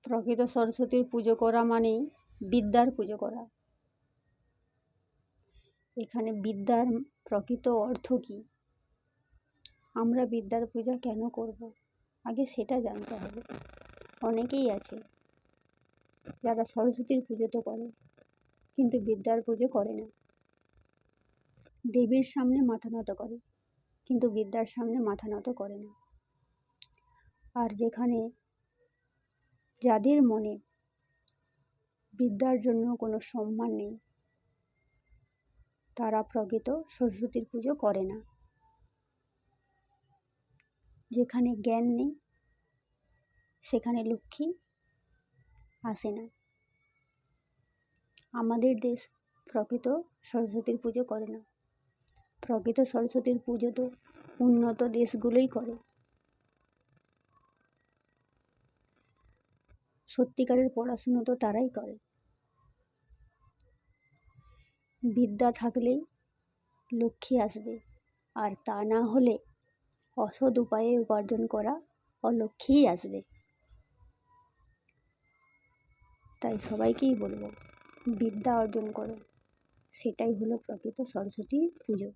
প্রকৃত সরস্বতীর পুজো করা মানেই বিদ্যার পুজো করা। এখানে বিদ্যার প্রকৃত অর্থ কী, আমরা বিদ্যার পূজা কেন করব, আগে সেটা জানতে হবে। অনেকেই আছে যারা সরস্বতীর পুজো তো করে কিন্তু বিদ্যার পুজো করে না। দেবীর সামনে মাথা নত করে কিন্তু বিদ্যার সামনে মাথা নত করে না। আর যেখানে যাদের মনে বিদ্যার জন্য কোনো সম্মান নেই, তারা প্রকৃত সরস্বতীর পুজো করে না। যেখানে জ্ঞান নেই সেখানে লক্ষ্মী আসে না। আমাদের দেশ প্রকৃত সরস্বতীর পুজো করে না। প্রকৃত সরস্বতীর পুজো তো উন্নত দেশগুলোই করে। সত্যিকারের পড়াশুনো তো তারাই করে। বিদ্যা থাকলেই লক্ষ্মী আসবে, আর তা না হলে অসৎ উপায়ে উপার্জন করা অলক্ষ্মীই আসবে। তাই সবাইকেই বলবো, বিদ্যা অর্জন করো, সেটাই হলো প্রকৃত সরস্বতী পুজো।